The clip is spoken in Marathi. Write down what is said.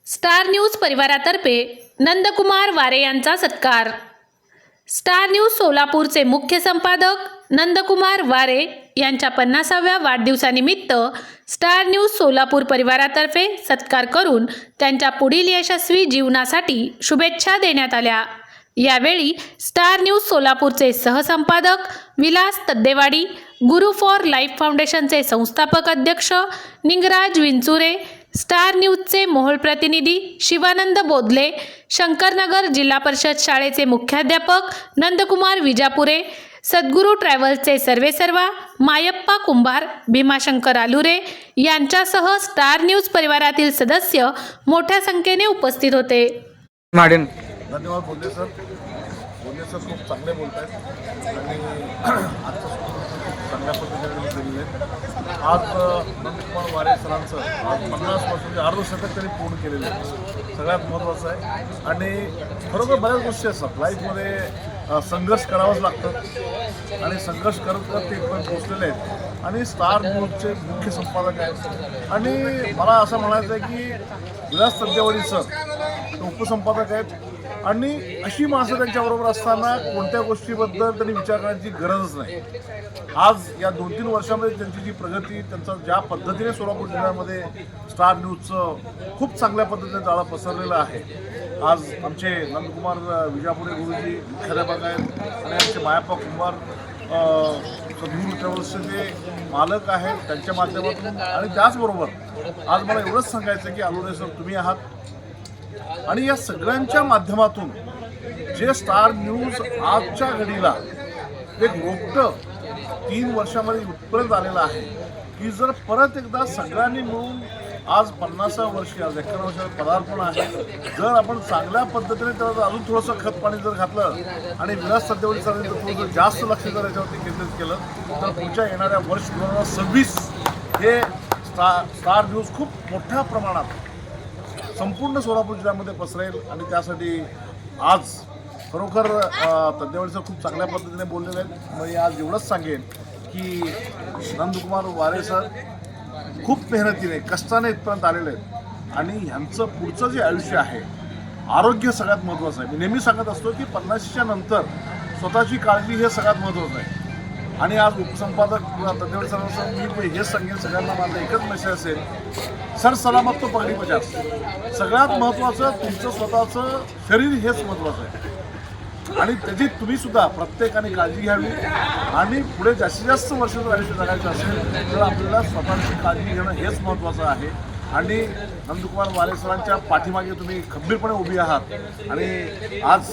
स्टार न्यूज परिवारातर्फे नंदकुमार वारे यांचा सत्कार। स्टार न्यूज सोलापूरचे मुख्य संपादक नंदकुमार वारे यांच्या 50व्या वाढदिवसानिमित्त स्टार न्यूज सोलापूर परिवारातर्फे सत्कार करून त्यांच्या पुढील यशस्वी जीवनासाठी शुभेच्छा देण्यात आल्या। यावेळी स्टार न्यूज सोलापूरचे सहसंपादक विलास तद्देवाडी, गुरु फॉर लाईफ फाउंडेशनचे संस्थापक अध्यक्ष निंगराज विंचुरे, स्टार न्यूजचे मोहोळ प्रतिनिधी शिवानंद बोदले, शंकरनगर जिल्हा परिषद शाळेचे मुख्याध्यापक नंदकुमार विजापुरे, सद्गुरू ट्रॅव्हल्सचे सर्वेसर्वा मायप्पा कुंभार, भीमाशंकर आलुरे यांच्यासह स्टार न्यूज परिवारातील सदस्य मोठ्या संख्येने उपस्थित होते। धन्यवाद बोलले सर खूप चांगले बोलत आहेत आणि आजचं खूप चांगल्या पद्धतीने केलेलं आहे। आज नंदकुमार वारे सरांचं आज 50 वर्षाचे अर्धशतक त्यांनी पूर्ण केलेलं आहे, सगळ्यात महत्त्वाचं आहे। आणि खरोखर बऱ्याच गोष्टी असतात लाईफमध्ये, संघर्ष करावाच लागतं आणि संघर्ष करत करत ते इथपर्यंत पोहोचलेले आहेत आणि स्टार न्यूजचे मुख्य संपादक आहेत। आणि मला असं म्हणायचं आहे की विलास तद्देवाडी सर उपसंपादक आहेत आणि अशी माणसं त्यांच्याबरोबर असताना कोणत्या गोष्टीबद्दल त्यांनी विचार करण्याची गरजच नाही। आज या 2-3 वर्षामध्ये त्यांची जी प्रगती, त्यांचा ज्या पद्धतीने सोलापूर जिल्ह्यामध्ये स्टार न्यूजचं खूप चांगल्या पद्धतीने जाळं पसरलेलं आहे। आज आमचे नंदकुमार विजापुरे गुरुजी मुख्याध्यापक आहेत आणि आमचे मायप्पा कुंभार सद्गुरू ट्रॅव्हल्सचे जे मालक आहेत, त्यांच्या माध्यमातून आणि त्याचबरोबर आज मला एवढंच सांगायचं की आलुरे सर तुम्ही आहात आणि या सगळ्यांच्या माध्यमातून जे स्टार न्यूज आजच्या घडीला एक रोपटं 3 वर्षामध्ये इथपर्यंत आलेलं आहे की जर परत एकदा सगळ्यांनी मिळून आज 50व्या वर्षी, आज 51 वर्षाचं पदार्पण आहे, जर आपण चांगल्या पद्धतीने त्याला अजून थोडंसं खत पाणी जर घातलं आणि विलास तद्देवाडी सरांनी जर थोडंसं जास्त लक्ष जर याच्यावरती केंद्रित केलं तर पुढच्या येणाऱ्या वर्ष 2026 हे स्टार न्यूज खूप मोठ्या प्रमाणात संपूर्ण सोलापूर जिल्ह्यामध्ये पसरेल। आणि त्यासाठी आज खरोखर तद्देवाडी सर खूप चांगल्या पद्धतीने बोललेले आहेत। मी आज एवढंच सांगेन की नंदकुमार वारे सर खूप मेहनतीने कष्टाने इथपर्यंत आलेले आहेत आणि ह्यांचं पुढचं जे आयुष्य आहे, आरोग्य सगळ्यात महत्त्वाचं आहे। मी नेहमी सांगत असतो की 50च्या नंतर स्वतःची काळजी हे सगळ्यात महत्त्वाचं आहे। आणि आज उपसंपादक तद्देवाडी सरांचं मी हेच सांगेन, सगळ्यांना माझा एकच मेसेज असेल, सर सलामत तो पगडी पचास। सगळ्यात महत्त्वाचं तुमचं स्वतःचं शरीर हेच महत्त्वाचं आहे आणि त्याची तुम्ही सुद्धा प्रत्येकाने काळजी घ्यावी आणि पुढे जास्तीत जास्त वर्ष जर आयुष्य जगायचं असेल तर आपल्याला स्वतःची काळजी घेणं हेच महत्त्वाचं आहे। आणि नंदकुमार वारे सरांच्या पाठीमागे तुम्ही खंबीरपणे उभी आहात आणि आज